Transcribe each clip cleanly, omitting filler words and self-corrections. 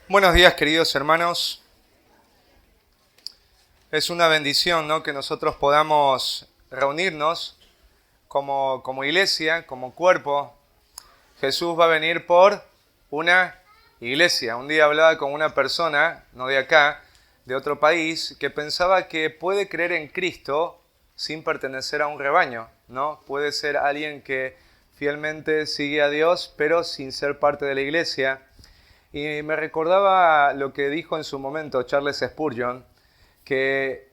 Buenos días, queridos hermanos. Es una bendición, ¿no?, que nosotros podamos reunirnos como iglesia, como cuerpo. Jesús va a venir por una iglesia. Un día hablaba con una persona, no de acá, de otro país, que pensaba que puede creer en Cristo sin pertenecer a un rebaño, ¿no? Puede ser alguien que fielmente sigue a Dios, pero sin ser parte de la iglesia. Y me recordaba lo que dijo en su momento Charles Spurgeon, que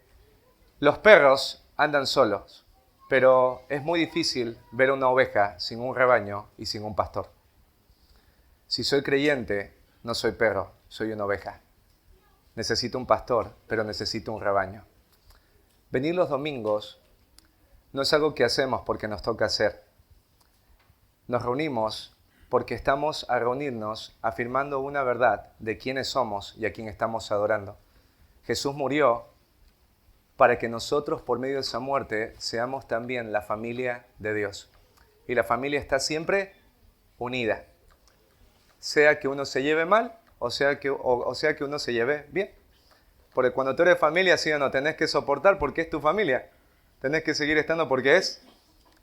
los perros andan solos, pero es muy difícil ver una oveja sin un rebaño y sin un pastor. Si soy creyente, no soy perro, soy una oveja. Necesito un pastor, pero necesito un rebaño. Venir los domingos no es algo que hacemos porque nos toca hacer. Nos reunimos porque estamos a reunirnos afirmando una verdad de quiénes somos y a quién estamos adorando. Jesús murió para que nosotros, por medio de esa muerte, seamos también la familia de Dios. Y la familia está siempre unida. Sea que uno se lleve mal o sea que uno se lleve bien. Porque cuando tú eres familia, sí o no, tenés que soportar porque es tu familia. Tenés que seguir estando porque es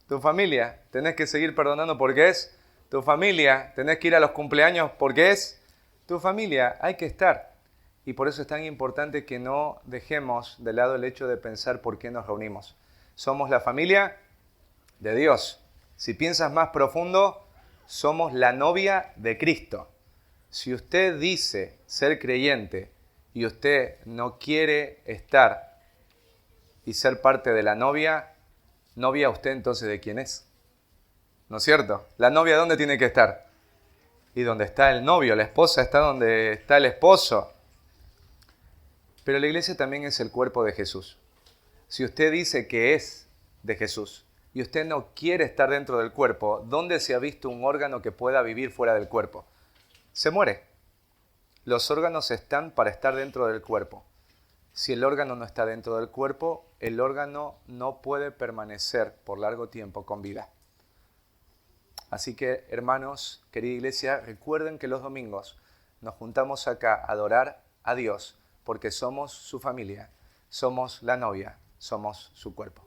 tu familia. Tenés que seguir perdonando porque es tu familia. Tenés que ir a los cumpleaños porque es tu familia. Hay que estar. Y por eso es tan importante que no dejemos de lado el hecho de pensar por qué nos reunimos. Somos la familia de Dios. Si piensas más profundo, somos la novia de Cristo. Si usted dice ser creyente y usted no quiere estar y ser parte de la novia, usted entonces ¿de quién es? ¿No es cierto? La novia ¿dónde tiene que estar? Y donde está el novio, la esposa está donde está el esposo. Pero la iglesia también es el cuerpo de Jesús. Si usted dice que es de Jesús y usted no quiere estar dentro del cuerpo, ¿dónde se ha visto un órgano que pueda vivir fuera del cuerpo? Se muere. Los órganos están para estar dentro del cuerpo. Si el órgano no está dentro del cuerpo, el órgano no puede permanecer por largo tiempo con vida. Así que, hermanos, querida iglesia, recuerden que los domingos nos juntamos acá a adorar a Dios, porque somos su familia, somos la novia, somos su cuerpo.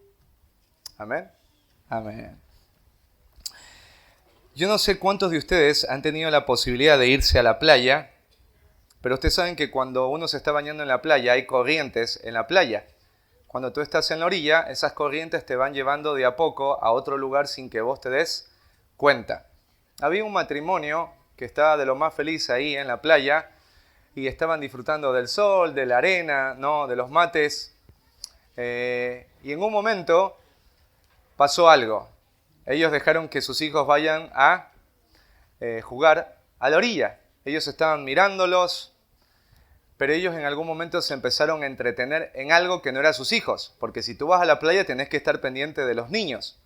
Amén. Amén. Yo no sé cuántos de ustedes han tenido la posibilidad de irse a la playa, pero ustedes saben que cuando uno se está bañando en la playa hay corrientes en la playa. Cuando tú estás en la orilla, esas corrientes te van llevando de a poco a otro lugar sin que vos te des cuenta. Había un matrimonio que estaba de lo más feliz ahí en la playa y estaban disfrutando del sol, de la arena, ¿no?, de los mates. Y en un momento pasó algo. Ellos dejaron que sus hijos vayan a jugar a la orilla. Ellos estaban mirándolos, pero ellos en algún momento se empezaron a entretener en algo que no era sus hijos. Porque si tú vas a la playa tenés que estar pendiente de los niños.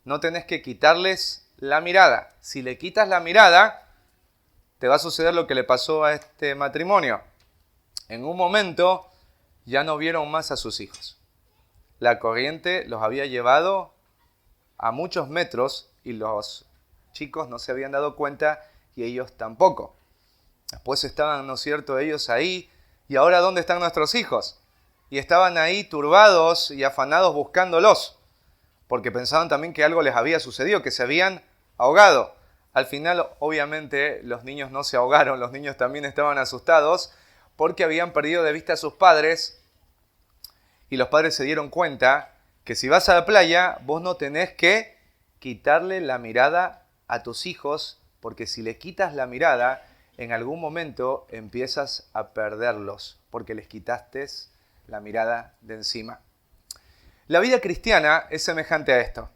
No tenés que quitarles la mirada. Si le quitas la mirada, te va a suceder lo que le pasó a este matrimonio. En un momento ya no vieron más a sus hijos. La corriente los había llevado a muchos metros y los chicos no se habían dado cuenta y ellos tampoco. Después estaban, ¿no es cierto?, ellos ahí. ¿Y ahora dónde están nuestros hijos? Y estaban ahí turbados y afanados buscándolos, porque pensaban también que algo les había sucedido, que se habían ahogado. Al final, obviamente, los niños no se ahogaron, los niños también estaban asustados porque habían perdido de vista a sus padres y los padres se dieron cuenta que si vas a la playa, vos no tenés que quitarle la mirada a tus hijos, porque si le quitas la mirada, en algún momento empiezas a perderlos, porque les quitaste la mirada de encima. La vida cristiana es semejante a esto.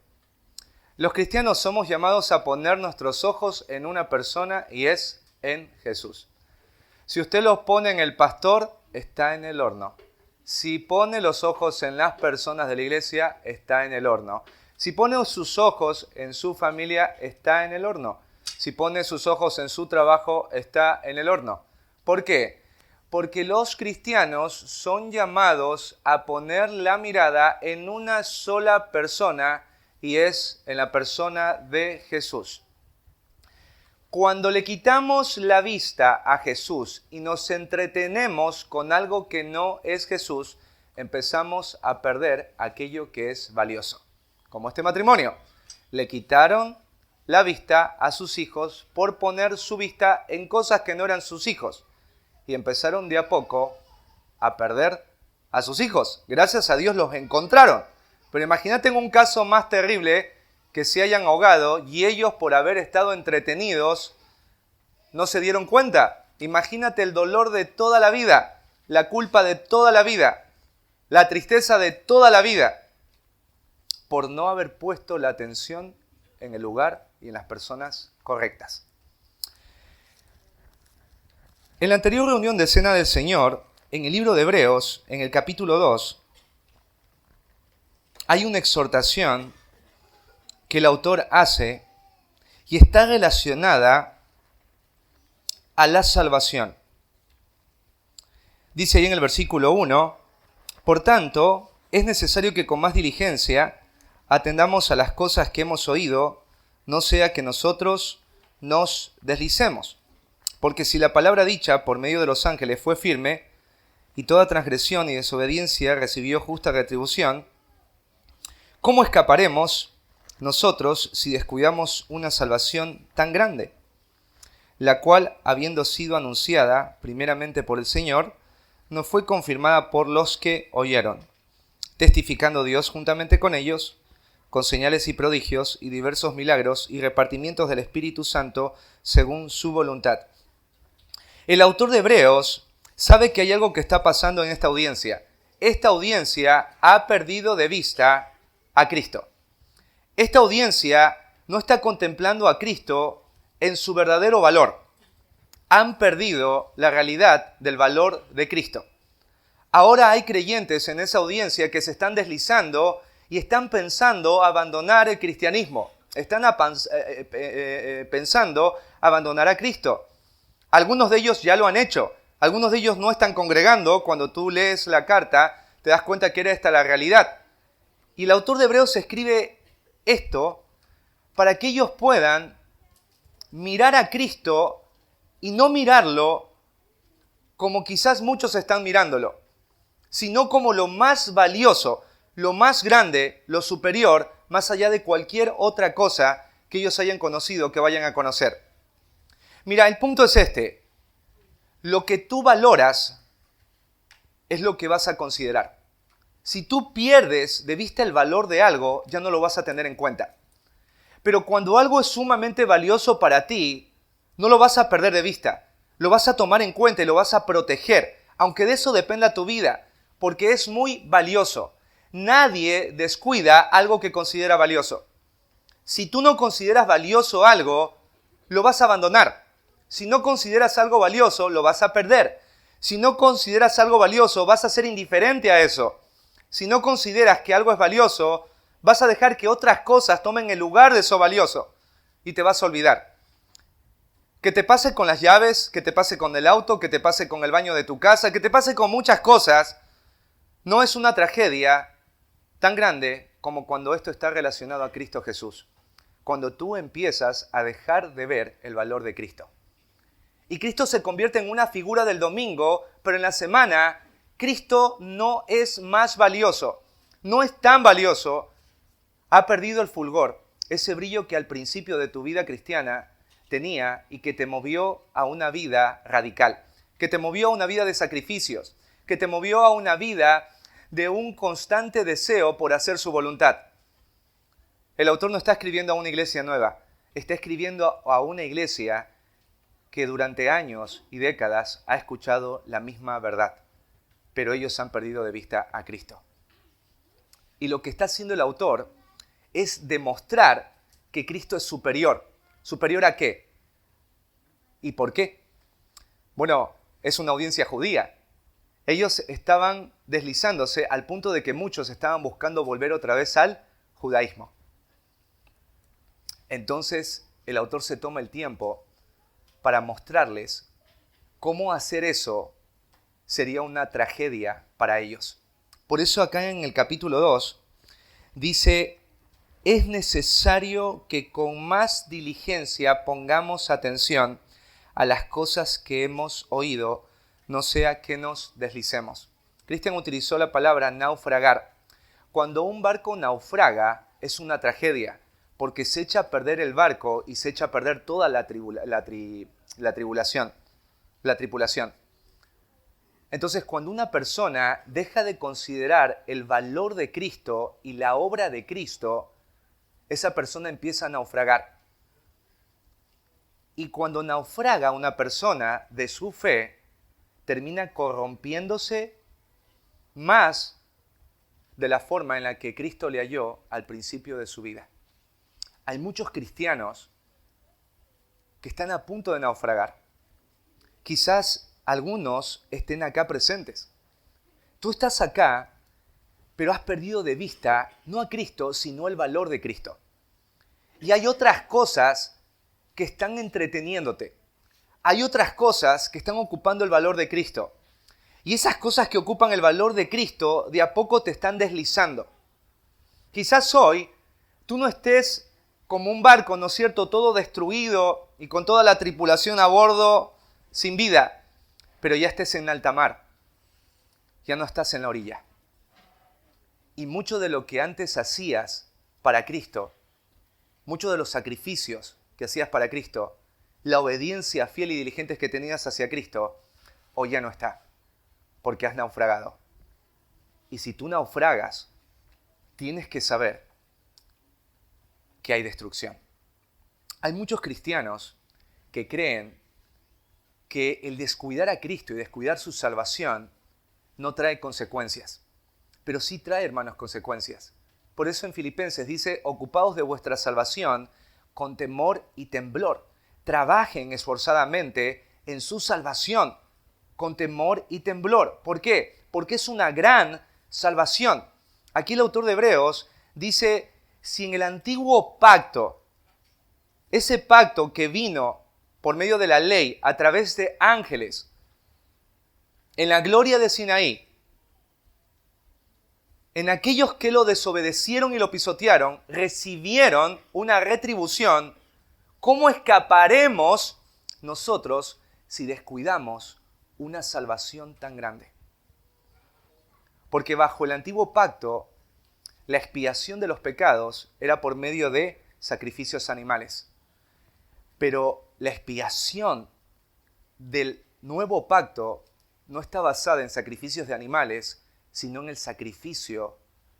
Los cristianos somos llamados a poner nuestros ojos en una persona y es en Jesús. Si usted los pone en el pastor, está en el horno. Si pone los ojos en las personas de la iglesia, está en el horno. Si pone sus ojos en su familia, está en el horno. Si pone sus ojos en su trabajo, está en el horno. ¿Por qué? Porque los cristianos son llamados a poner la mirada en una sola persona y es en la persona de Jesús. Cuando le quitamos la vista a Jesús y nos entretenemos con algo que no es Jesús, empezamos a perder aquello que es valioso. Como este matrimonio. Le quitaron la vista a sus hijos por poner su vista en cosas que no eran sus hijos. Y empezaron de a poco a perder a sus hijos. Gracias a Dios los encontraron. Pero imagínate en un caso más terrible que se hayan ahogado y ellos por haber estado entretenidos no se dieron cuenta. Imagínate el dolor de toda la vida, la culpa de toda la vida, la tristeza de toda la vida por no haber puesto la atención en el lugar y en las personas correctas. En la anterior reunión de Cena del Señor, en el libro de Hebreos, en el capítulo 2, hay una exhortación que el autor hace y está relacionada a la salvación. Dice ahí en el versículo 1, por tanto, es necesario que con más diligencia atendamos a las cosas que hemos oído, no sea que nosotros nos deslicemos. Porque si la palabra dicha por medio de los ángeles fue firme, y toda transgresión y desobediencia recibió justa retribución, ¿cómo escaparemos nosotros si descuidamos una salvación tan grande? La cual, habiendo sido anunciada primeramente por el Señor, nos fue confirmada por los que oyeron, testificando Dios juntamente con ellos, con señales y prodigios y diversos milagros y repartimientos del Espíritu Santo según su voluntad. El autor de Hebreos sabe que hay algo que está pasando en esta audiencia. Esta audiencia ha perdido de vista a Cristo. Esta audiencia no está contemplando a Cristo en su verdadero valor. Han perdido la realidad del valor de Cristo. Ahora hay creyentes en esa audiencia que se están deslizando y están pensando abandonar el cristianismo. Están pensando abandonar a Cristo. Algunos de ellos ya lo han hecho. Algunos de ellos no están congregando. Cuando tú lees la carta, te das cuenta que era esta la realidad. Y el autor de Hebreos escribe esto para que ellos puedan mirar a Cristo y no mirarlo como quizás muchos están mirándolo, sino como lo más valioso, lo más grande, lo superior, más allá de cualquier otra cosa que ellos hayan conocido, que vayan a conocer. Mira, el punto es este. Lo que tú valoras es lo que vas a considerar. Si tú pierdes de vista el valor de algo, ya no lo vas a tener en cuenta. Pero cuando algo es sumamente valioso para ti, no lo vas a perder de vista. Lo vas a tomar en cuenta y lo vas a proteger, aunque de eso dependa tu vida, porque es muy valioso. Nadie descuida algo que considera valioso. Si tú no consideras valioso algo, lo vas a abandonar. Si no consideras algo valioso, lo vas a perder. Si no consideras algo valioso, vas a ser indiferente a eso. Si no consideras que algo es valioso, vas a dejar que otras cosas tomen el lugar de eso valioso y te vas a olvidar. Que te pase con las llaves, que te pase con el auto, que te pase con el baño de tu casa, que te pase con muchas cosas, no es una tragedia tan grande como cuando esto está relacionado a Cristo Jesús. Cuando tú empiezas a dejar de ver el valor de Cristo. Y Cristo se convierte en una figura del domingo, pero en la semana Cristo no es más valioso, no es tan valioso, ha perdido el fulgor, ese brillo que al principio de tu vida cristiana tenía y que te movió a una vida radical, que te movió a una vida de sacrificios, que te movió a una vida de un constante deseo por hacer su voluntad. El autor no está escribiendo a una iglesia nueva, está escribiendo a una iglesia que durante años y décadas ha escuchado la misma verdad, pero ellos han perdido de vista a Cristo. Y lo que está haciendo el autor es demostrar que Cristo es superior. ¿Superior a qué? ¿Y por qué? Bueno, es una audiencia judía. Ellos estaban deslizándose al punto de que muchos estaban buscando volver otra vez al judaísmo. Entonces, el autor se toma el tiempo para mostrarles cómo hacer eso sería una tragedia para ellos. Por eso acá en el capítulo 2 dice es necesario que con más diligencia pongamos atención a las cosas que hemos oído, no sea que nos deslicemos. Cristian utilizó la palabra naufragar. Cuando un barco naufraga es una tragedia, porque se echa a perder el barco y se echa a perder toda la tripulación. Entonces, cuando una persona deja de considerar el valor de Cristo y la obra de Cristo, esa persona empieza a naufragar. Y cuando naufraga una persona de su fe, termina corrompiéndose más de la forma en la que Cristo le halló al principio de su vida. Hay muchos cristianos que están a punto de naufragar. Quizás algunos estén acá presentes. Tú estás acá, pero has perdido de vista no a Cristo, sino el valor de Cristo. Y hay otras cosas que están entreteniéndote. Hay otras cosas que están ocupando el valor de Cristo. Y esas cosas que ocupan el valor de Cristo, de a poco te están deslizando. Quizás hoy tú no estés como un barco, ¿no es cierto?, todo destruido y con toda la tripulación a bordo sin vida, pero ya estés en alta mar. Ya no estás en la orilla. Y mucho de lo que antes hacías para Cristo, muchos de los sacrificios que hacías para Cristo, la obediencia fiel y diligente que tenías hacia Cristo, hoy ya no está, porque has naufragado. Y si tú naufragas, tienes que saber que hay destrucción. Hay muchos cristianos que creen que el descuidar a Cristo y descuidar su salvación no trae consecuencias, pero sí trae, hermanos, consecuencias. Por eso en Filipenses dice, ocupaos de vuestra salvación con temor y temblor. Trabajen esforzadamente en su salvación con temor y temblor. ¿Por qué? Porque es una gran salvación. Aquí el autor de Hebreos dice, si en el antiguo pacto, ese pacto que vino por medio de la ley a través de ángeles, en la gloria de Sinaí, en aquellos que lo desobedecieron y lo pisotearon, recibieron una retribución, ¿cómo escaparemos nosotros si descuidamos una salvación tan grande? Porque bajo el antiguo pacto, la expiación de los pecados era por medio de sacrificios animales. Pero la expiación del nuevo pacto no está basada en sacrificios de animales, sino en el sacrificio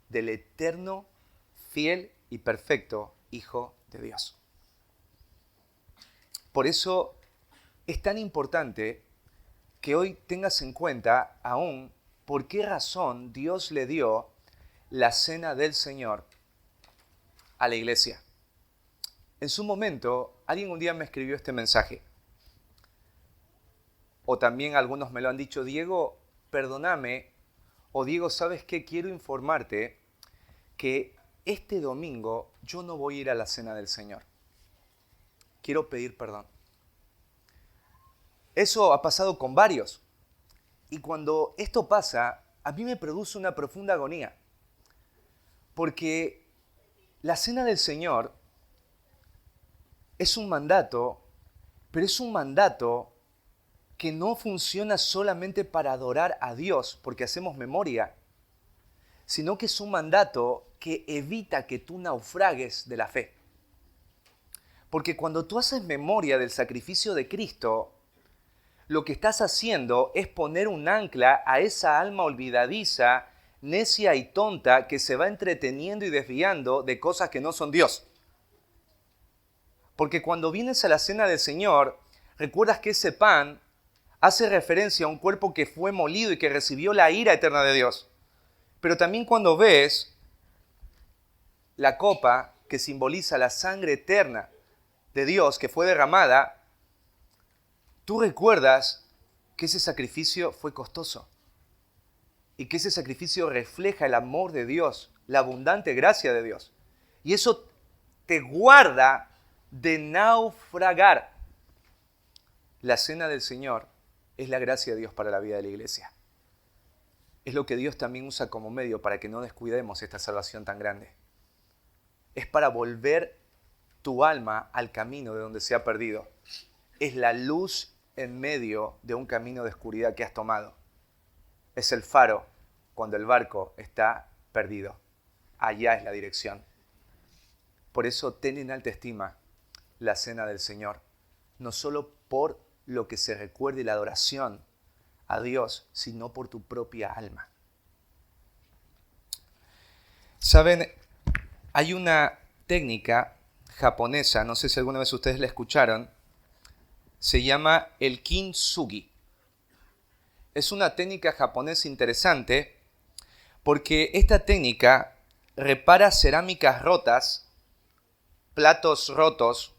del eterno, fiel y perfecto Hijo de Dios. Por eso es tan importante que hoy tengas en cuenta aún por qué razón Dios le dio la cena del Señor a la iglesia. En su momento, alguien un día me escribió este mensaje. O también algunos me lo han dicho, Diego, perdóname. O Diego, ¿sabes qué? Quiero informarte que este domingo yo no voy a ir a la cena del Señor. Quiero pedir perdón. Eso ha pasado con varios. Y cuando esto pasa, a mí me produce una profunda agonía. Porque la cena del Señor es un mandato, pero es un mandato que no funciona solamente para adorar a Dios, porque hacemos memoria, sino que es un mandato que evita que tú naufragues de la fe. Porque cuando tú haces memoria del sacrificio de Cristo, lo que estás haciendo es poner un ancla a esa alma olvidadiza, necia y tonta que se va entreteniendo y desviando de cosas que no son Dios. Porque cuando vienes a la cena del Señor, recuerdas que ese pan hace referencia a un cuerpo que fue molido y que recibió la ira eterna de Dios. Pero también cuando ves la copa que simboliza la sangre eterna de Dios que fue derramada, tú recuerdas que ese sacrificio fue costoso y que ese sacrificio refleja el amor de Dios, la abundante gracia de Dios. Y eso te guarda de naufragar. La cena del Señor es la gracia de Dios para la vida de la iglesia. Es lo que Dios también usa como medio para que no descuidemos esta salvación tan grande. es para volver tu alma al camino de donde se ha perdido. Es la luz en medio de un camino de oscuridad que has tomado. Es el faro cuando el barco está perdido. Allá es la dirección. Por eso ten en alta estima la cena del Señor. No solo por lo que se recuerde la adoración a Dios, sino por tu propia alma. Saben, hay una técnica japonesa, no sé si alguna vez ustedes la escucharon, se llama el kintsugi. Es una técnica japonesa interesante porque esta técnica repara cerámicas rotas, platos rotos,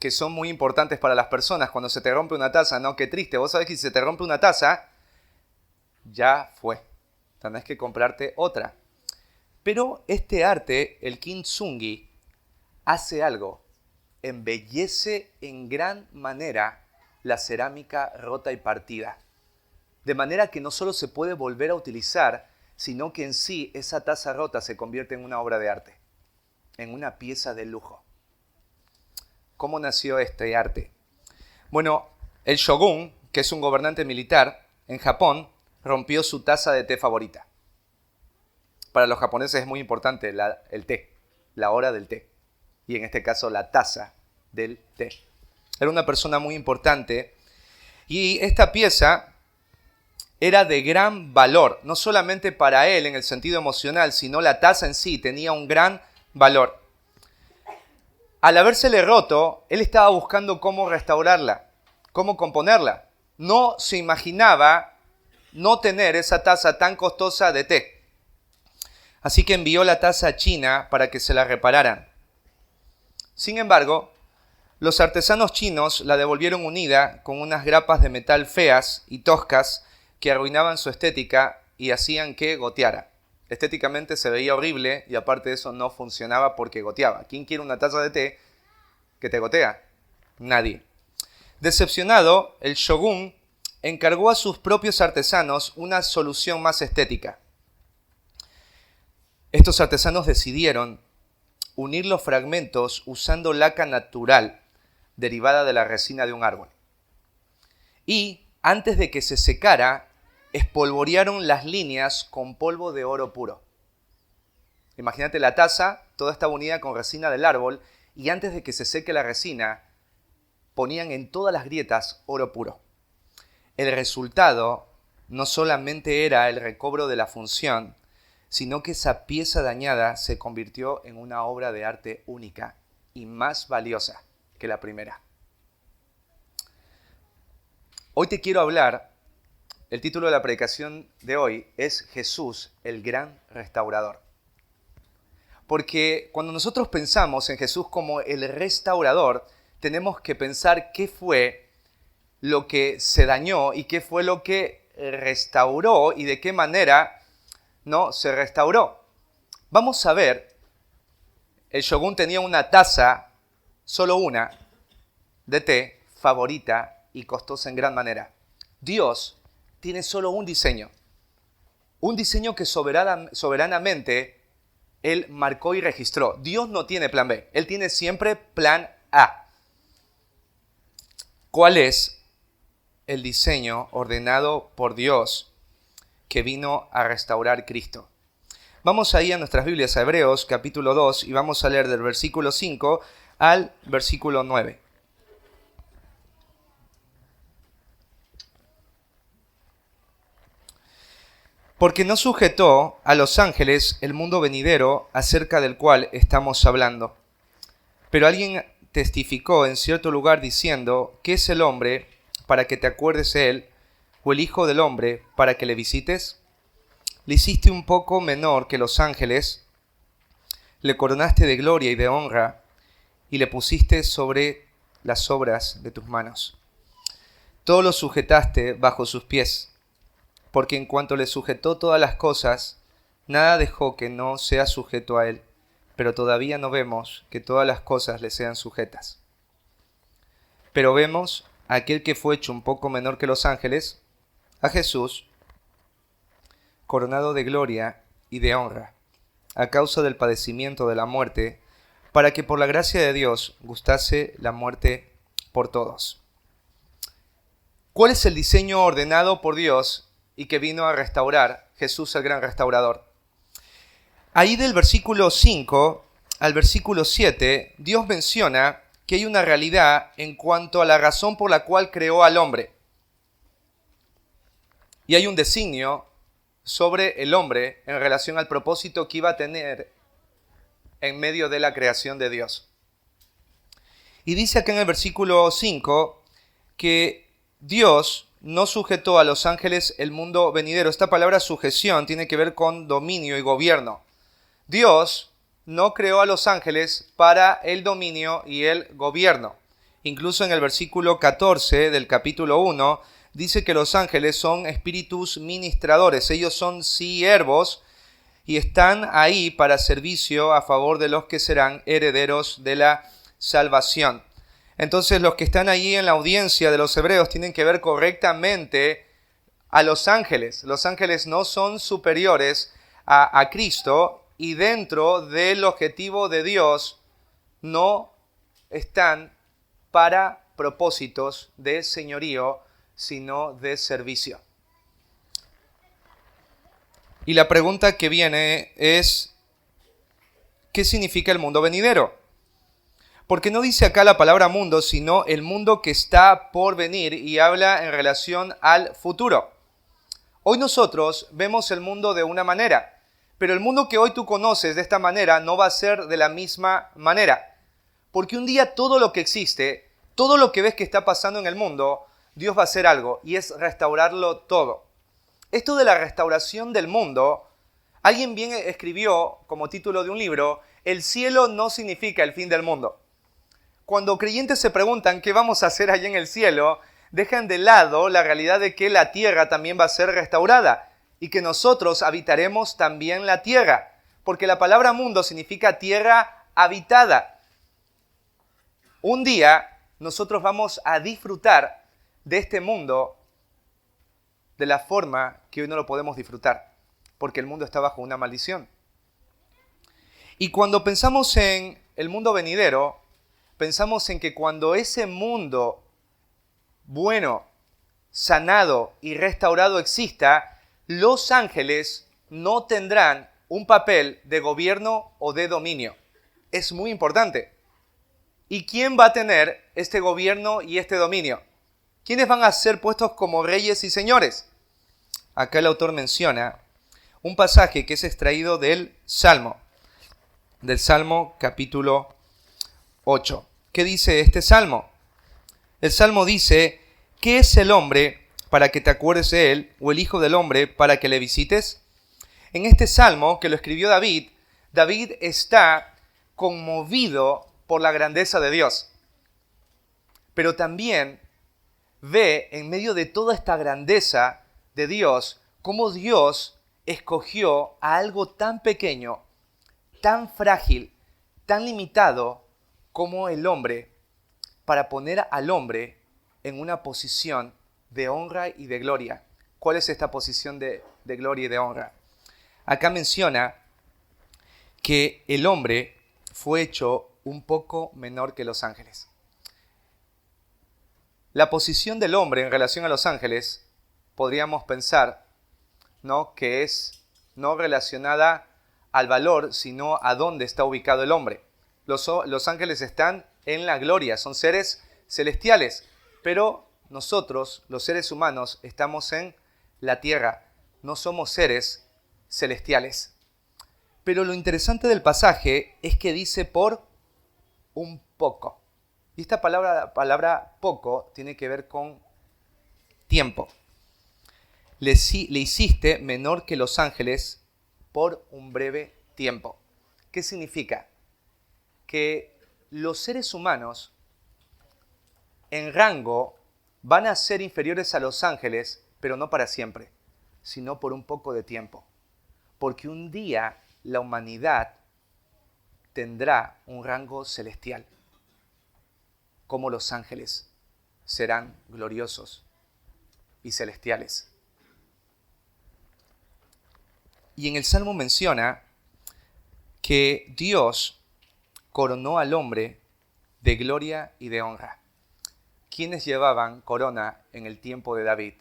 que son muy importantes para las personas. Cuando se te rompe una taza, no, qué triste, vos sabés que si se te rompe una taza, ya fue, tenés que comprarte otra. Pero este arte, el kintsugi, hace algo, embellece en gran manera la cerámica rota y partida. De manera que no solo se puede volver a utilizar, sino que en sí esa taza rota se convierte en una obra de arte, en una pieza de lujo. ¿Cómo nació este arte? Bueno, el shogun, que es un gobernante militar en Japón, rompió su taza de té favorita. Para los japoneses es muy importante el té, la hora del té. Y en este caso la taza del té. Era una persona muy importante y esta pieza era de gran valor, no solamente para él en el sentido emocional, sino la taza en sí tenía un gran valor. Al habérsele roto, él estaba buscando cómo restaurarla, cómo componerla. No se imaginaba no tener esa taza tan costosa de té. Así que envió la taza a China para que se la repararan. Sin embargo, los artesanos chinos la devolvieron unida con unas grapas de metal feas y toscas que arruinaban su estética y hacían que goteara. Estéticamente se veía horrible y aparte de eso no funcionaba porque goteaba. ¿Quién quiere una taza de té que te gotea? Nadie. Decepcionado, el shogun encargó a sus propios artesanos una solución más estética. Estos artesanos decidieron unir los fragmentos usando laca natural derivada de la resina de un árbol. Y antes de que se secara, espolvorearon las líneas con polvo de oro puro. Imagínate la taza, toda estaba unida con resina del árbol y antes de que se seque la resina, ponían en todas las grietas oro puro. El resultado no solamente era el recobro de la función, sino que esa pieza dañada se convirtió en una obra de arte única y más valiosa que la primera. Hoy te quiero hablar, el título de la predicación de hoy es Jesús, el gran restaurador. Porque cuando nosotros pensamos en Jesús como el restaurador, tenemos que pensar qué fue lo que se dañó y qué fue lo que restauró y de qué manera no se restauró. Vamos a ver, el shogun tenía una taza, solo una, de té favorita y costosa en gran manera. Dios tiene solo un diseño que soberanamente Él marcó y registró. Dios no tiene plan B, Él tiene siempre plan A. ¿Cuál es el diseño ordenado por Dios que vino a restaurar Cristo? Vamos ahí a nuestras Biblias, a Hebreos capítulo 2, y vamos a leer del versículo 5 al versículo 9. Porque no sujetó a los ángeles el mundo venidero acerca del cual estamos hablando. Pero alguien testificó en cierto lugar diciendo, ¿qué es el hombre para que te acuerdes de él? ¿O el hijo del hombre para que le visites? Le hiciste un poco menor que los ángeles, le coronaste de gloria y de honra, y le pusiste sobre las obras de tus manos. Todo lo sujetaste bajo sus pies. Porque en cuanto le sujetó todas las cosas, nada dejó que no sea sujeto a él, pero todavía no vemos que todas las cosas le sean sujetas. Pero vemos a aquel que fue hecho un poco menor que los ángeles, a Jesús, coronado de gloria y de honra, a causa del padecimiento de la muerte, para que por la gracia de Dios gustase la muerte por todos. ¿Cuál es el diseño ordenado por Dios y que vino a restaurar Jesús el gran restaurador? Ahí del versículo 5 al versículo 7, Dios menciona que hay una realidad en cuanto a la razón por la cual creó al hombre. Y hay un designio sobre el hombre en relación al propósito que iba a tener en medio de la creación de Dios. Y dice acá en el versículo 5 que Dios no sujetó a los ángeles el mundo venidero. Esta palabra sujeción tiene que ver con dominio y gobierno. Dios no creó a los ángeles para el dominio y el gobierno. Incluso en el versículo 14 del capítulo 1 dice que los ángeles son espíritus ministradores. Ellos son siervos y están ahí para servicio a favor de los que serán herederos de la salvación. Entonces los que están allí en la audiencia de los hebreos tienen que ver correctamente a los ángeles. Los ángeles no son superiores a Cristo y dentro del objetivo de Dios no están para propósitos de señorío, sino de servicio. Y la pregunta que viene es, ¿qué significa el mundo venidero? Porque no dice acá la palabra mundo, sino el mundo que está por venir y habla en relación al futuro. Hoy nosotros vemos el mundo de una manera, pero el mundo que hoy tú conoces de esta manera no va a ser de la misma manera. Porque un día todo lo que existe, todo lo que ves que está pasando en el mundo, Dios va a hacer algo y es restaurarlo todo. Esto de la restauración del mundo, alguien bien escribió como título de un libro, el cielo no significa el fin del mundo. Cuando creyentes se preguntan qué vamos a hacer allá en el cielo, dejan de lado la realidad de que la tierra también va a ser restaurada y que nosotros habitaremos también la tierra, porque la palabra mundo significa tierra habitada. Un día nosotros vamos a disfrutar de este mundo de la forma que hoy no lo podemos disfrutar, porque el mundo está bajo una maldición. Y cuando pensamos en el mundo venidero, pensamos en que cuando ese mundo bueno, sanado y restaurado exista, los ángeles no tendrán un papel de gobierno o de dominio. Es muy importante. ¿Y quién va a tener este gobierno y este dominio? ¿Quiénes van a ser puestos como reyes y señores? Acá el autor menciona un pasaje que es extraído del Salmo capítulo 8. ¿Qué dice este Salmo? El Salmo dice, ¿qué es el hombre para que te acuerdes de él, o el hijo del hombre para que le visites? En este Salmo, que lo escribió David, David está conmovido por la grandeza de Dios. Pero también ve en medio de toda esta grandeza de Dios, cómo Dios escogió a algo tan pequeño, tan frágil, tan limitado como el hombre, para poner al hombre en una posición de honra y de gloria. ¿Cuál es esta posición de gloria y de honra? Acá menciona que el hombre fue hecho un poco menor que los ángeles. La posición del hombre en relación a los ángeles, podríamos pensar, ¿no?, que es no relacionada al valor, sino a dónde está ubicado el hombre. Los ángeles están en la gloria, son seres celestiales, pero nosotros, los seres humanos, estamos en la tierra, no somos seres celestiales. Pero lo interesante del pasaje es que dice por un poco. Y esta palabra poco tiene que ver con tiempo. Le hiciste menor que los ángeles por un breve tiempo. ¿Qué significa? Que los seres humanos en rango van a ser inferiores a los ángeles, pero no para siempre, sino por un poco de tiempo. Porque un día la humanidad tendrá un rango celestial, como los ángeles serán gloriosos y celestiales. Y en el Salmo menciona que Dios coronó al hombre de gloria y de honra. ¿Quiénes llevaban corona en el tiempo de David?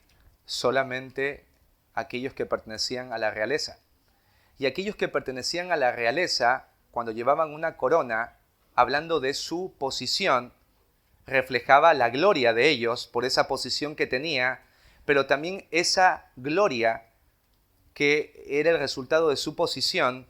Solamente aquellos que pertenecían a la realeza. Y aquellos que pertenecían a la realeza, cuando llevaban una corona, hablando de su posición, reflejaba la gloria de ellos por esa posición que tenía, pero también esa gloria que era el resultado de su posición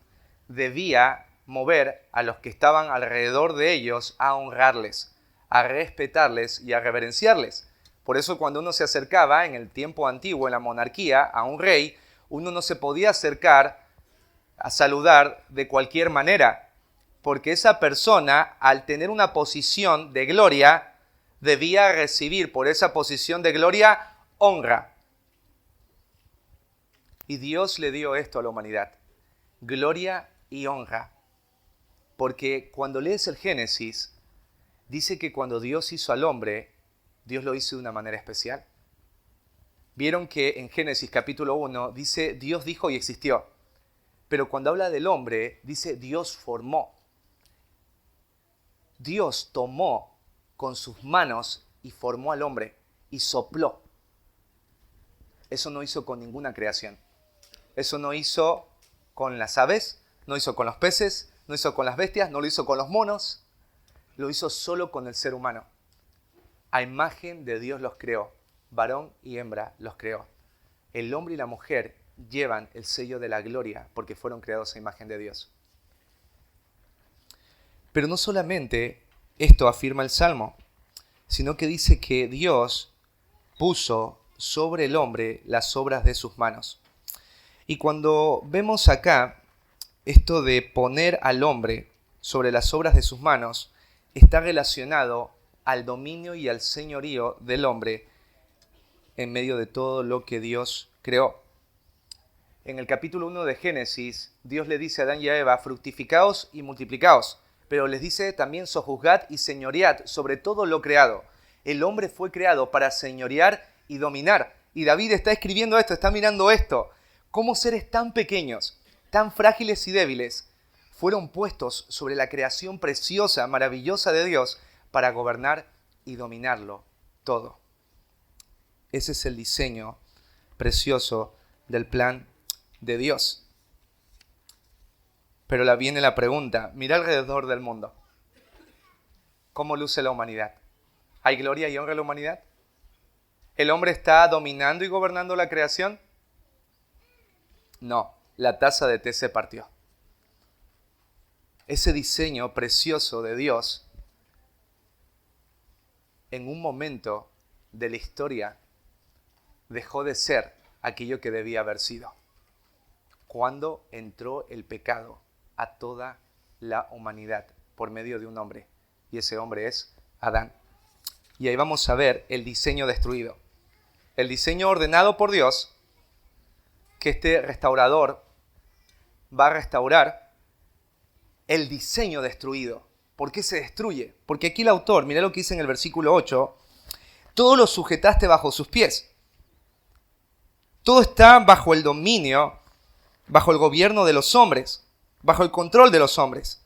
debía mover a los que estaban alrededor de ellos a honrarles, a respetarles y a reverenciarles. Por eso cuando uno se acercaba en el tiempo antiguo, en la monarquía, a un rey, uno no se podía acercar a saludar de cualquier manera, porque esa persona, al tener una posición de gloria, debía recibir por esa posición de gloria honra. Y Dios le dio esto a la humanidad, gloria y honra. Porque cuando lees el Génesis, dice que cuando Dios hizo al hombre, Dios lo hizo de una manera especial. Vieron que en Génesis capítulo 1 dice Dios dijo y existió. Pero cuando habla del hombre, dice Dios formó. Dios tomó con sus manos y formó al hombre y sopló. Eso no hizo con ninguna creación. Eso no hizo con las aves, no hizo con los peces, no hizo con las bestias, no lo hizo con los monos. Lo hizo solo con el ser humano. A imagen de Dios los creó. Varón y hembra los creó. El hombre y la mujer llevan el sello de la gloria porque fueron creados a imagen de Dios. Pero no solamente esto afirma el Salmo, sino que dice que Dios puso sobre el hombre las obras de sus manos. Y cuando vemos acá esto de poner al hombre sobre las obras de sus manos, está relacionado al dominio y al señorío del hombre en medio de todo lo que Dios creó. En el capítulo 1 de Génesis, Dios le dice a Adán y a Eva, fructificaos y multiplicaos, pero les dice también sojuzgad y señoread sobre todo lo creado. El hombre fue creado para señorear y dominar. Y David está escribiendo esto, está mirando esto. Cómo seres tan pequeños, tan frágiles y débiles, fueron puestos sobre la creación preciosa, maravillosa de Dios para gobernar y dominarlo todo. Ese es el diseño precioso del plan de Dios. Pero viene la pregunta, mira alrededor del mundo. ¿Cómo luce la humanidad? ¿Hay gloria y honra en la humanidad? ¿El hombre está dominando y gobernando la creación? No, la taza de té se partió. Ese diseño precioso de Dios, en un momento de la historia, dejó de ser aquello que debía haber sido. Cuando entró el pecado a toda la humanidad por medio de un hombre, y ese hombre es Adán. Y ahí vamos a ver el diseño destruido. El diseño ordenado por Dios, que este restaurador va a restaurar el diseño destruido. ¿Por qué se destruye? Porque aquí el autor, mira lo que dice en el versículo 8, todo lo sujetaste bajo sus pies. Todo está bajo el dominio, bajo el gobierno de los hombres, bajo el control de los hombres.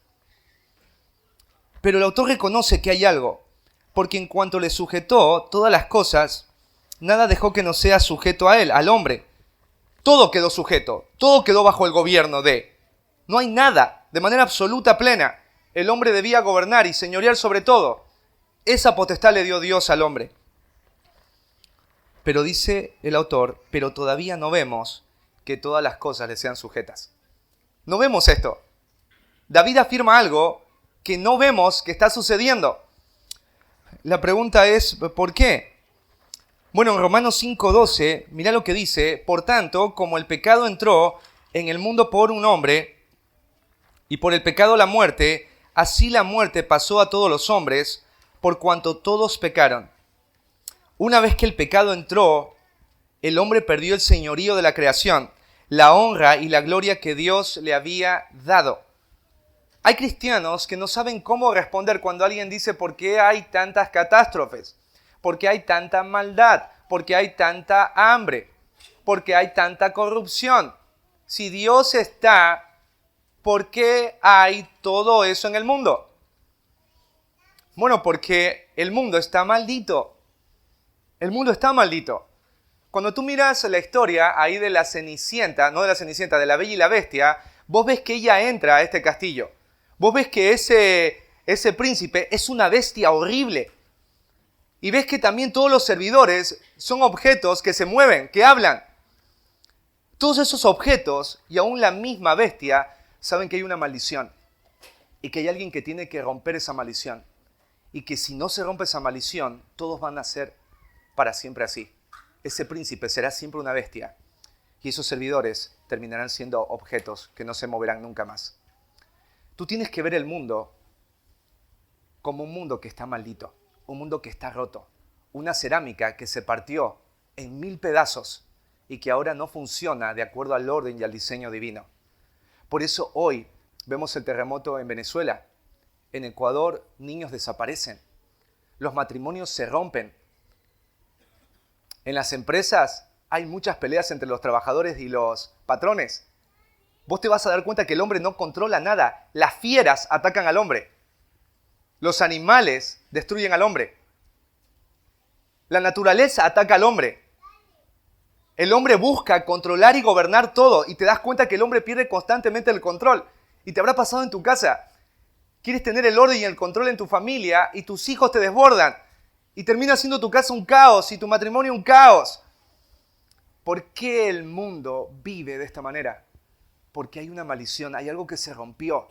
Pero el autor reconoce que hay algo, porque en cuanto le sujetó todas las cosas, nada dejó que no sea sujeto a él, al hombre. Todo quedó sujeto, todo quedó bajo el gobierno de. No hay nada, de manera absoluta, plena. El hombre debía gobernar y señorear sobre todo. Esa potestad le dio Dios al hombre. Pero dice el autor, pero todavía no vemos que todas las cosas le sean sujetas. No vemos esto. David afirma algo que no vemos que está sucediendo. La pregunta es, ¿por qué? Bueno, en Romanos 5:12, mira lo que dice, por tanto, como el pecado entró en el mundo por un hombre, y por el pecado la muerte, así la muerte pasó a todos los hombres, por cuanto todos pecaron. Una vez que el pecado entró, el hombre perdió el señorío de la creación, la honra y la gloria que Dios le había dado. Hay cristianos que no saben cómo responder cuando alguien dice ¿por qué hay tantas catástrofes? ¿Por qué hay tanta maldad? ¿Por qué hay tanta hambre? ¿Por qué hay tanta corrupción? Si Dios está ¿por qué hay todo eso en el mundo? Bueno, porque el mundo está maldito. El mundo está maldito. Cuando tú miras la historia ahí de la Cenicienta, no de la Cenicienta, de la Bella y la Bestia, vos ves que ella entra a este castillo. Vos ves que ese príncipe es una bestia horrible. Y ves que también todos los servidores son objetos que se mueven, que hablan. Todos esos objetos y aún la misma bestia saben que hay una maldición. Y que hay alguien que tiene que romper esa maldición. Y que si no se rompe esa maldición, todos van a ser para siempre así. Ese príncipe será siempre una bestia. Y esos servidores terminarán siendo objetos que no se moverán nunca más. Tú tienes que ver el mundo como un mundo que está maldito. Un mundo que está roto. Una cerámica que se partió en 1000 pedazos y que ahora no funciona de acuerdo al orden y al diseño divino. Por eso hoy vemos el terremoto en Venezuela. En Ecuador, niños desaparecen. Los matrimonios se rompen. En las empresas hay muchas peleas entre los trabajadores y los patrones. Vos te vas a dar cuenta que el hombre no controla nada. Las fieras atacan al hombre. Los animales destruyen al hombre. La naturaleza ataca al hombre. El hombre busca controlar y gobernar todo y te das cuenta que el hombre pierde constantemente el control. Y te habrá pasado en tu casa. Quieres tener el orden y el control en tu familia y tus hijos te desbordan. Y termina siendo tu casa un caos y tu matrimonio un caos. ¿Por qué el mundo vive de esta manera? Porque hay una maldición, hay algo que se rompió.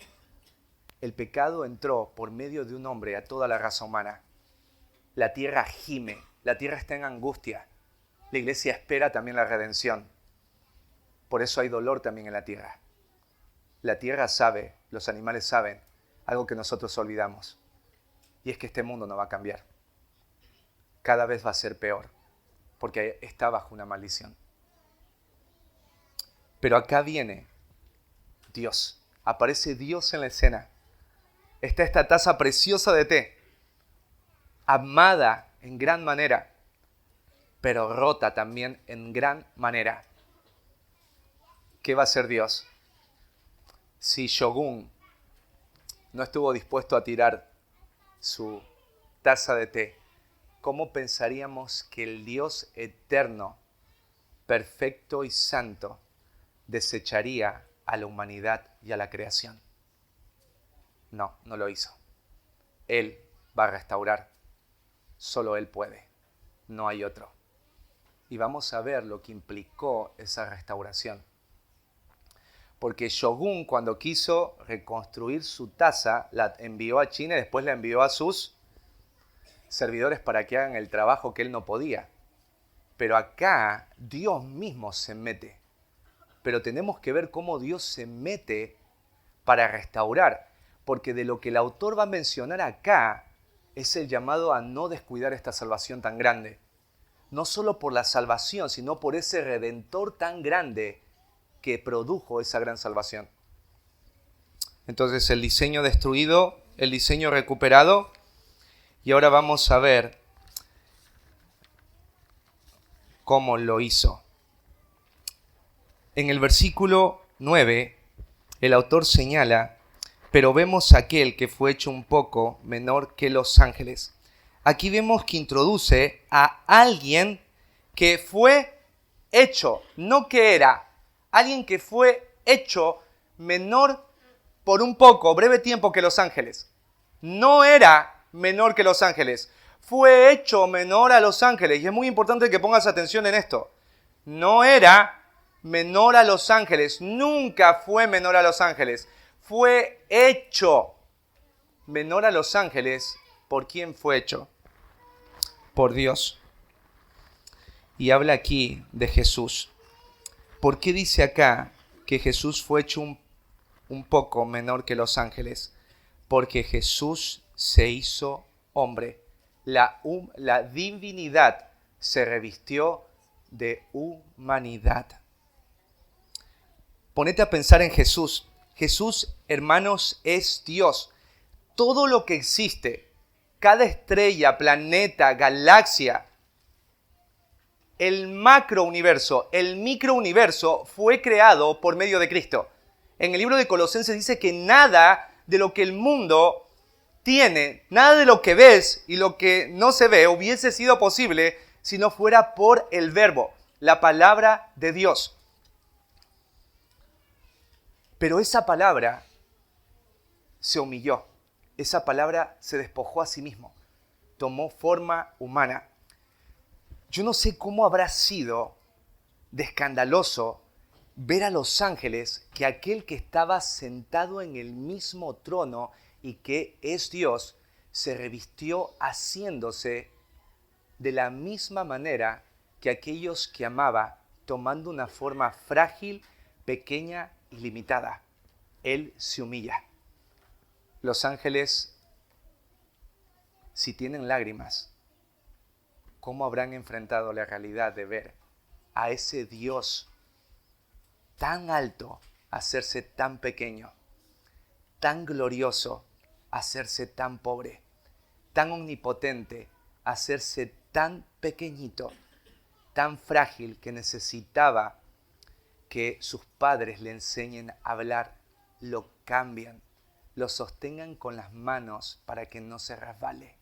El pecado entró por medio de un hombre a toda la raza humana. La tierra gime, la tierra está en angustia. La iglesia espera también la redención. Por eso hay dolor también en la tierra. La tierra sabe, los animales saben, algo que nosotros olvidamos. Y es que este mundo no va a cambiar. Cada vez va a ser peor, porque está bajo una maldición. Pero acá viene Dios. Aparece Dios en la escena. Está esta taza preciosa de té, amada en gran manera, pero rota también en gran manera. ¿Qué va a hacer Dios? Si Shogun no estuvo dispuesto a tirar su taza de té, ¿cómo pensaríamos que el Dios eterno, perfecto y santo, desecharía a la humanidad y a la creación? No, no lo hizo. Él va a restaurar. Solo Él puede. No hay otro. Y vamos a ver lo que implicó esa restauración. Porque Shogun, cuando quiso reconstruir su taza, la envió a China y después la envió a sus servidores para que hagan el trabajo que él no podía. Pero acá Dios mismo se mete. Pero tenemos que ver cómo Dios se mete para restaurar. Porque de lo que el autor va a mencionar acá es el llamado a no descuidar esta salvación tan grande. No solo por la salvación, sino por ese Redentor tan grande que produjo esa gran salvación. Entonces el diseño destruido, el diseño recuperado, y ahora vamos a ver cómo lo hizo. En el versículo 9, el autor señala: pero vemos aquel que fue hecho un poco menor que los ángeles. Aquí vemos que introduce a alguien que fue hecho, no que era, alguien que fue hecho menor por un poco, breve tiempo que los ángeles. No era menor que los ángeles, fue hecho menor a los ángeles. Y es muy importante que pongas atención en esto. No era menor a los ángeles, nunca fue menor a los ángeles. Fue hecho menor a los ángeles. ¿Por quién fue hecho? Por Dios. Y habla aquí de Jesús. ¿Por qué dice acá que Jesús fue hecho un poco menor que los ángeles? Porque Jesús se hizo hombre. La divinidad se revistió de humanidad. Ponete a pensar en Jesús. Jesús, hermanos, es Dios. Todo lo que existe, cada estrella, planeta, galaxia, el macrouniverso, el microuniverso fue creado por medio de Cristo. En el libro de Colosenses dice que nada de lo que el mundo tiene, nada de lo que ves y lo que no se ve hubiese sido posible si no fuera por el verbo, la palabra de Dios. Pero esa palabra se humilló, esa palabra se despojó a sí mismo, tomó forma humana. Yo no sé cómo habrá sido de escandaloso ver a los ángeles que aquel que estaba sentado en el mismo trono y que es Dios, se revistió haciéndose de la misma manera que aquellos que amaba, tomando una forma frágil, pequeña y limitada. Él se humilla. Los ángeles, si tienen lágrimas, ¿cómo habrán enfrentado la realidad de ver a ese Dios tan alto hacerse tan pequeño, tan glorioso hacerse tan pobre, tan omnipotente hacerse tan pequeñito, tan frágil que necesitaba que sus padres le enseñen a hablar, lo cambian, lo sostengan con las manos para que no se resbale?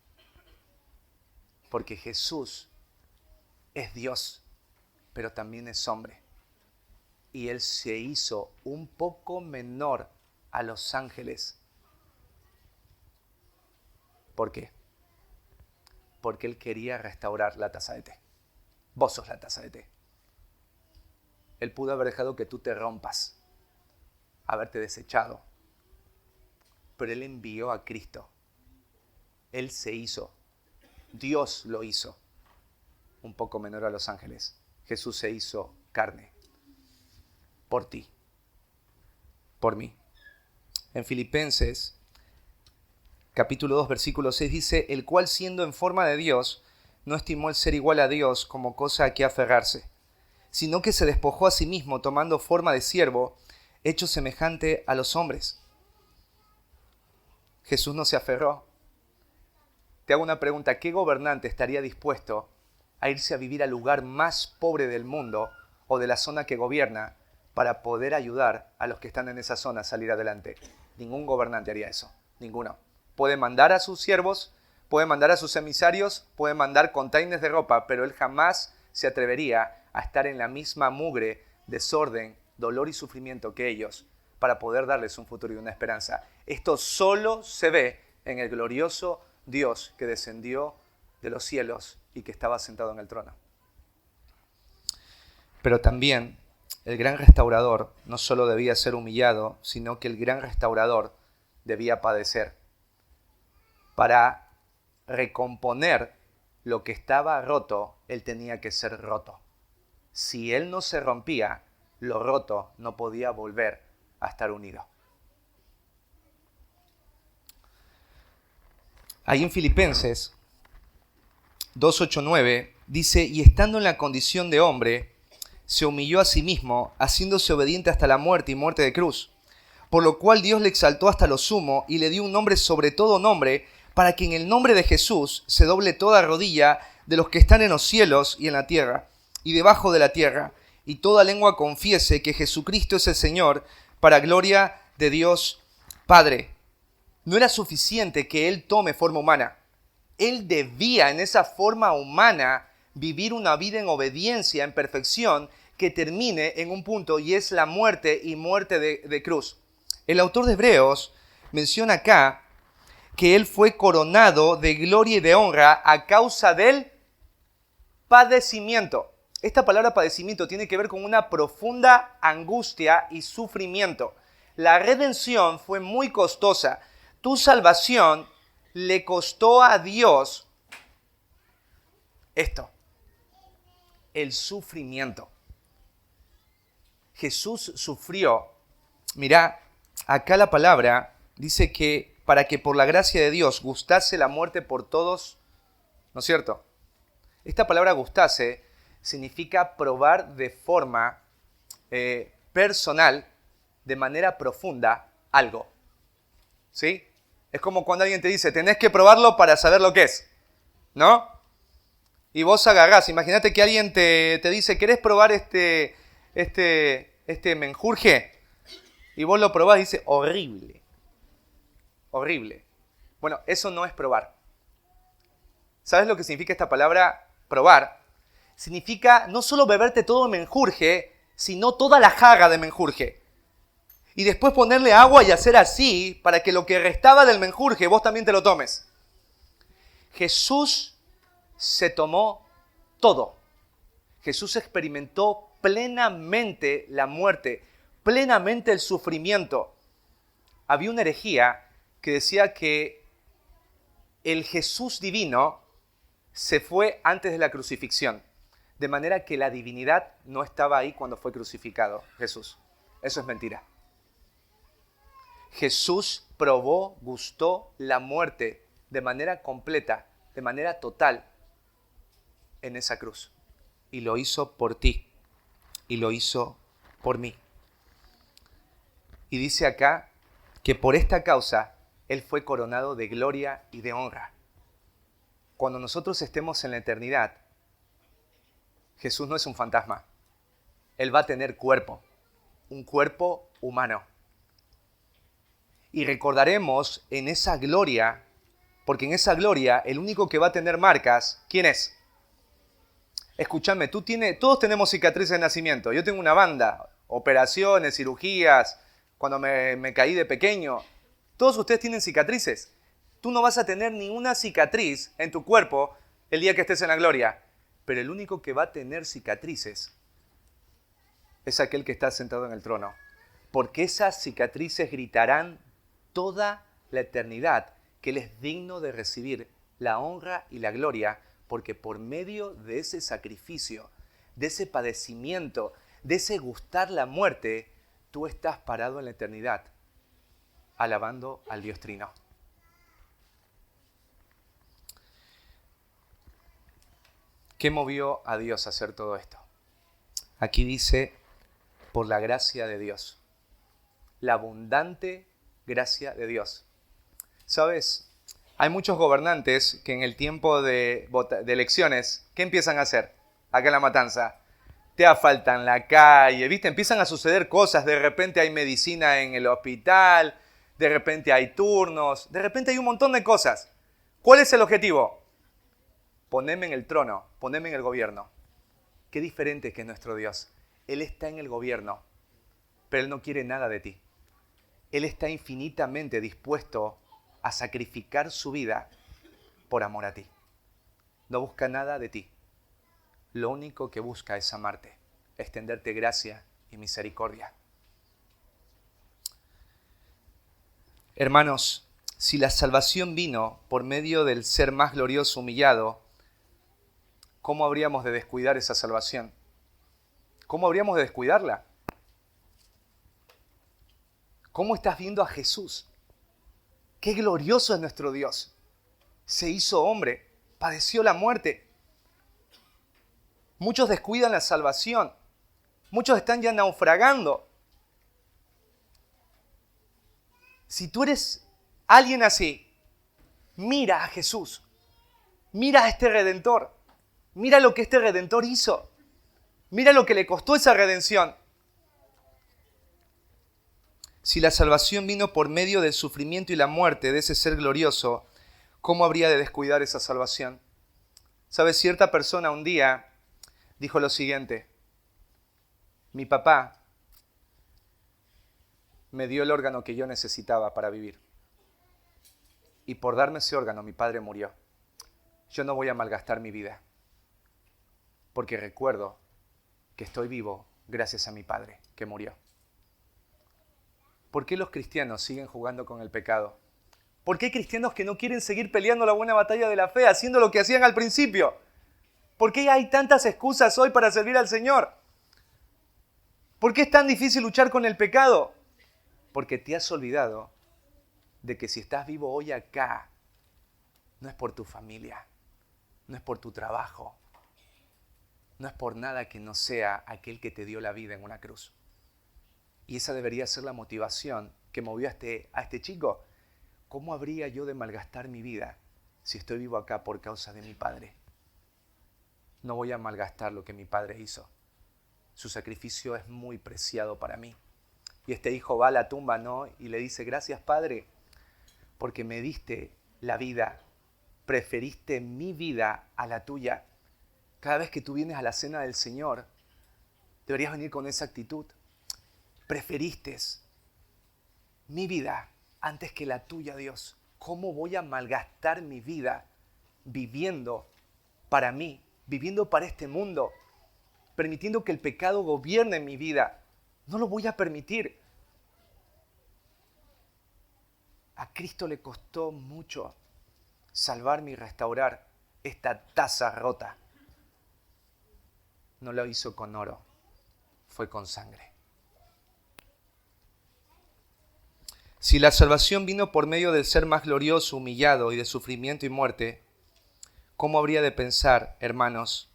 Porque Jesús es Dios, pero también es hombre. Y Él se hizo un poco menor a los ángeles. ¿Por qué? Porque Él quería restaurar la taza de té. Vos sos la taza de té. Él pudo haber dejado que tú te rompas, haberte desechado. Pero Él envió a Cristo. Él se hizo. Dios lo hizo un poco menor a los ángeles. Jesús se hizo carne. Por ti, por mí. En Filipenses, capítulo 2, versículo 6 dice, el cual siendo en forma de Dios, no estimó el ser igual a Dios como cosa a que aferrarse, sino que se despojó a sí mismo, tomando forma de siervo, hecho semejante a los hombres. Jesús no se aferró. Te hago una pregunta, ¿qué gobernante estaría dispuesto a irse a vivir al lugar más pobre del mundo o de la zona que gobierna para poder ayudar a los que están en esa zona a salir adelante? Ningún gobernante haría eso, ninguno. Puede mandar a sus siervos, puede mandar a sus emisarios, puede mandar containers de ropa, pero él jamás se atrevería a estar en la misma mugre, desorden, dolor y sufrimiento que ellos para poder darles un futuro y una esperanza. Esto solo se ve en el glorioso Dios que descendió de los cielos y que estaba sentado en el trono. Pero también el gran restaurador no solo debía ser humillado, sino que el gran restaurador debía padecer. Para recomponer lo que estaba roto, él tenía que ser roto. Si él no se rompía, lo roto no podía volver a estar unido. Ahí en Filipenses 2:8-9 dice, y estando en la condición de hombre, se humilló a sí mismo, haciéndose obediente hasta la muerte y muerte de cruz. Por lo cual Dios le exaltó hasta lo sumo y le dio un nombre sobre todo nombre, para que en el nombre de Jesús se doble toda rodilla de los que están en los cielos y en la tierra y debajo de la tierra, y toda lengua confiese que Jesucristo es el Señor, para gloria de Dios Padre. No era suficiente que Él tome forma humana. Él debía en esa forma humana vivir una vida en obediencia, en perfección, que termine en un punto y es la muerte y muerte de cruz. El autor de Hebreos menciona acá que Él fue coronado de gloria y de honra a causa del padecimiento. Esta palabra padecimiento tiene que ver con una profunda angustia y sufrimiento. La redención fue muy costosa. Tu salvación le costó a Dios esto, el sufrimiento. Jesús sufrió. Mirá, acá la palabra dice que para que por la gracia de Dios gustase la muerte por todos, ¿no es cierto? Esta palabra gustase significa probar de forma personal, de manera profunda, algo. ¿Sí? Es como cuando alguien te dice, tenés que probarlo para saber lo que es, ¿no? Y vos agarrás, imagínate que alguien te dice, ¿querés probar este menjurje? Y vos lo probás y dice, horrible, horrible. Bueno, eso no es probar. ¿Sabes lo que significa esta palabra probar? Significa no solo beberte todo el menjurje, sino toda la jarra de menjurje. Y después ponerle agua y hacer así para que lo que restaba del menjurje vos también te lo tomes. Jesús se tomó todo. Jesús experimentó plenamente la muerte, plenamente el sufrimiento. Había una herejía que decía que el Jesús divino se fue antes de la crucifixión, de manera que la divinidad no estaba ahí cuando fue crucificado Jesús. Eso es mentira. Jesús probó, gustó la muerte de manera completa, de manera total, en esa cruz. Y lo hizo por ti, y lo hizo por mí. Y dice acá que por esta causa Él fue coronado de gloria y de honra. Cuando nosotros estemos en la eternidad, Jesús no es un fantasma. Él va a tener cuerpo, un cuerpo humano. Y recordaremos en esa gloria, porque en esa gloria el único que va a tener marcas, ¿quién es? Escúchame, todos tenemos cicatrices de nacimiento. Yo tengo una banda, operaciones, cirugías, cuando me caí de pequeño. Todos ustedes tienen cicatrices. Tú no vas a tener ni una cicatriz en tu cuerpo el día que estés en la gloria. Pero el único que va a tener cicatrices es aquel que está sentado en el trono. Porque esas cicatrices gritarán toda la eternidad que Él es digno de recibir la honra y la gloria, porque por medio de ese sacrificio, de ese padecimiento, de ese gustar la muerte, tú estás parado en la eternidad, alabando al Dios Trino. ¿Qué movió a Dios a hacer todo esto? Aquí dice, por la gracia de Dios. La abundante gracia de Dios. ¿Sabes? Hay muchos gobernantes que en el tiempo de elecciones, ¿qué empiezan a hacer? Acá en La Matanza. Te asfaltan la calle, ¿viste? Empiezan a suceder cosas. De repente hay medicina en el hospital, de repente hay turnos, de repente hay un montón de cosas. ¿Cuál es el objetivo? Poneme en el trono, poneme en el gobierno. Qué diferente que es nuestro Dios. Él está en el gobierno, pero Él no quiere nada de ti. Él está infinitamente dispuesto a sacrificar su vida por amor a ti. No busca nada de ti. Lo único que busca es amarte, extenderte gracia y misericordia. Hermanos, si la salvación vino por medio del ser más glorioso humillado, ¿cómo habríamos de descuidar esa salvación? ¿Cómo habríamos de descuidarla? ¿Cómo estás viendo a Jesús? ¡Qué glorioso es nuestro Dios! Se hizo hombre, padeció la muerte. Muchos descuidan la salvación. Muchos están ya naufragando. Si tú eres alguien así, mira a Jesús. Mira a este Redentor. Mira lo que este Redentor hizo. Mira lo que le costó esa redención. Si la salvación vino por medio del sufrimiento y la muerte de ese ser glorioso, ¿cómo habría de descuidar esa salvación? ¿Sabes? Cierta persona un día dijo lo siguiente: mi papá me dio el órgano que yo necesitaba para vivir. Y por darme ese órgano, mi padre murió. Yo no voy a malgastar mi vida, porque recuerdo que estoy vivo gracias a mi padre que murió. ¿Por qué los cristianos siguen jugando con el pecado? ¿Por qué hay cristianos que no quieren seguir peleando la buena batalla de la fe, haciendo lo que hacían al principio? ¿Por qué hay tantas excusas hoy para servir al Señor? ¿Por qué es tan difícil luchar con el pecado? Porque te has olvidado de que si estás vivo hoy acá, no es por tu familia, no es por tu trabajo, no es por nada que no sea aquel que te dio la vida en una cruz. Y esa debería ser la motivación que movió a este chico. ¿Cómo habría yo de malgastar mi vida si estoy vivo acá por causa de mi padre? No voy a malgastar lo que mi padre hizo. Su sacrificio es muy preciado para mí. Y este hijo va a la tumba, ¿no? Y le dice, gracias Padre, porque me diste la vida. Preferiste mi vida a la tuya. Cada vez que tú vienes a la cena del Señor, deberías venir con esa actitud. Preferiste mi vida antes que la tuya, Dios. ¿Cómo voy a malgastar mi vida viviendo para mí, viviendo para este mundo, permitiendo que el pecado gobierne mi vida? No lo voy a permitir. A Cristo le costó mucho salvarme y restaurar esta taza rota. No lo hizo con oro, fue con sangre. Si la salvación vino por medio del ser más glorioso, humillado y de sufrimiento y muerte, ¿cómo habría de pensar, hermanos,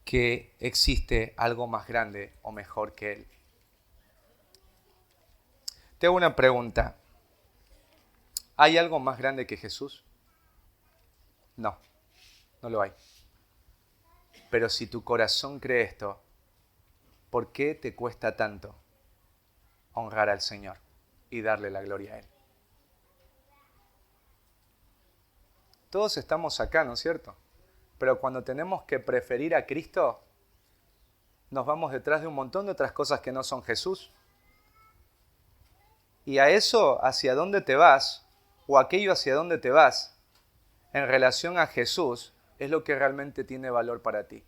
que existe algo más grande o mejor que Él? Te hago una pregunta. ¿Hay algo más grande que Jesús? No, no lo hay. Pero si tu corazón cree esto, ¿por qué te cuesta tanto honrar al Señor y darle la gloria a Él? Todos estamos acá, ¿no es cierto? Pero cuando tenemos que preferir a Cristo, nos vamos detrás de un montón de otras cosas que no son Jesús. Y a eso, hacia dónde te vas, o aquello hacia dónde te vas, en relación a Jesús, es lo que realmente tiene valor para ti.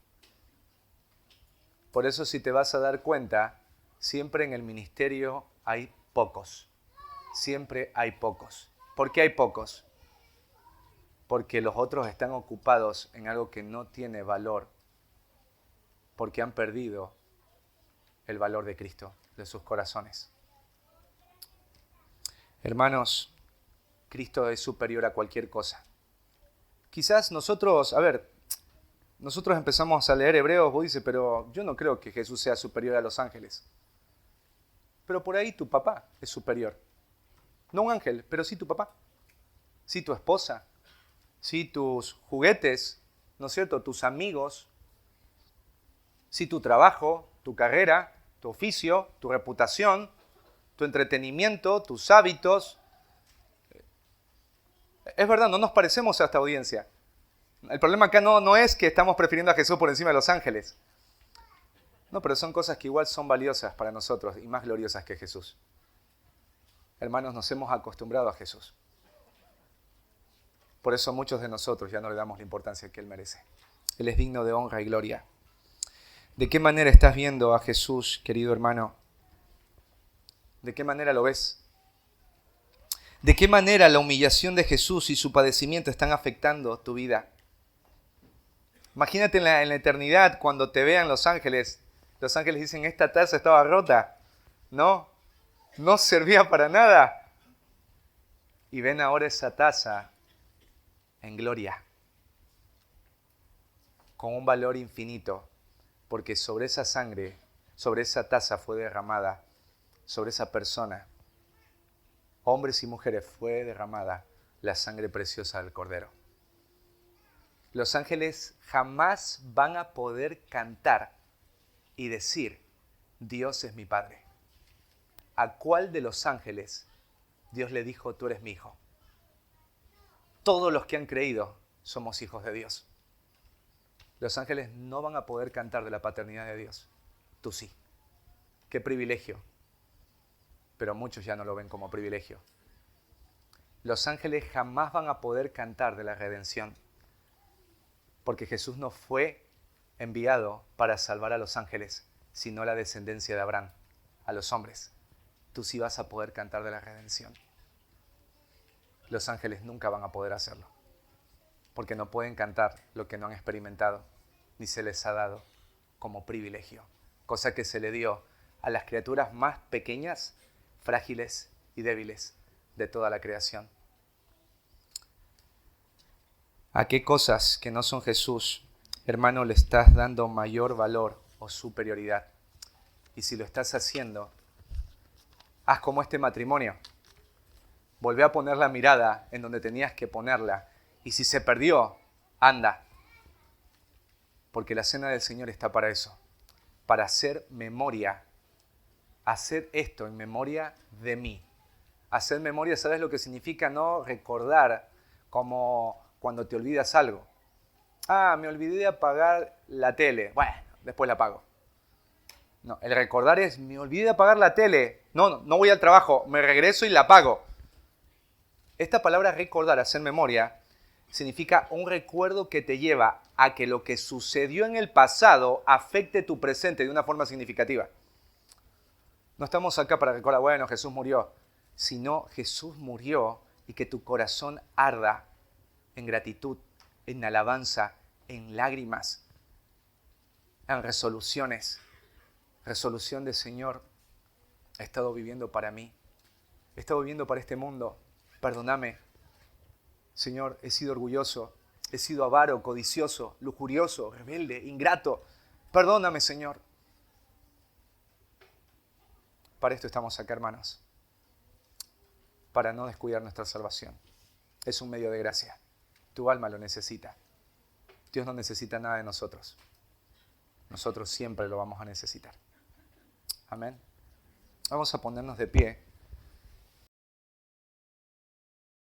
Por eso, si te vas a dar cuenta, siempre en el ministerio hay pocos. Siempre hay pocos. ¿Por qué hay pocos? Porque los otros están ocupados en algo que no tiene valor, porque han perdido el valor de Cristo, de sus corazones. Hermanos, Cristo es superior a cualquier cosa. Quizás nosotros empezamos a leer Hebreos, vos dices, pero yo no creo que Jesús sea superior a los ángeles. Pero por ahí tu papá es superior. No un ángel, pero sí tu papá. Sí tu esposa. Sí tus juguetes, ¿no es cierto? Tus amigos. Sí tu trabajo, tu carrera, tu oficio, tu reputación, tu entretenimiento, tus hábitos. Es verdad, no nos parecemos a esta audiencia. El problema acá no es que estamos prefiriendo a Jesús por encima de los ángeles. No, pero son cosas que igual son valiosas para nosotros y más gloriosas que Jesús. Hermanos, nos hemos acostumbrado a Jesús. Por eso muchos de nosotros ya no le damos la importancia que Él merece. Él es digno de honra y gloria. ¿De qué manera estás viendo a Jesús, querido hermano? ¿De qué manera lo ves? ¿De qué manera la humillación de Jesús y su padecimiento están afectando tu vida? Imagínate en la eternidad cuando te vean los ángeles dicen, esta taza estaba rota. No servía para nada. Y ven ahora esa taza en gloria, con un valor infinito, porque sobre esa sangre, sobre esa taza fue derramada, sobre esa persona, hombres y mujeres, fue derramada la sangre preciosa del Cordero. Los ángeles jamás van a poder cantar y decir, Dios es mi Padre. ¿A cuál de los ángeles Dios le dijo, tú eres mi hijo? Todos los que han creído somos hijos de Dios. Los ángeles no van a poder cantar de la paternidad de Dios. Tú sí. Qué privilegio. Pero muchos ya no lo ven como privilegio. Los ángeles jamás van a poder cantar de la redención, porque Jesús no fue enviado para salvar a los ángeles, sino a la descendencia de Abraham, a los hombres. Tú sí vas a poder cantar de la redención. Los ángeles nunca van a poder hacerlo, porque no pueden cantar lo que no han experimentado, ni se les ha dado como privilegio, cosa que se le dio a las criaturas más pequeñas, frágiles y débiles de toda la creación. ¿A qué cosas que no son Jesús, hermano, le estás dando mayor valor o superioridad? Y si lo estás haciendo, haz como este matrimonio. Volvé a poner la mirada en donde tenías que ponerla. Y si se perdió, anda. Porque la cena del Señor está para eso. Para hacer memoria haced esto en memoria de mí. Hacer memoria, ¿sabes lo que significa? No recordar como cuando te olvidas algo. Ah, me olvidé de apagar la tele. Bueno, después la apago. No, el recordar es, me olvidé de apagar la tele. No voy al trabajo, me regreso y la apago. Esta palabra recordar, hacer memoria, significa un recuerdo que te lleva a que lo que sucedió en el pasado afecte tu presente de una forma significativa. No estamos acá para recordar, bueno, Jesús murió, sino Jesús murió y que tu corazón arda en gratitud, en alabanza, en lágrimas, en resoluciones. Resolución de Señor, he estado viviendo para mí, he estado viviendo para este mundo, perdóname. Señor, he sido orgulloso, he sido avaro, codicioso, lujurioso, rebelde, ingrato. Perdóname, Señor. Para esto estamos acá, hermanos. Para no descuidar nuestra salvación. Es un medio de gracia. Tu alma lo necesita. Dios no necesita nada de nosotros. Nosotros siempre lo vamos a necesitar. Amén. Vamos a ponernos de pie.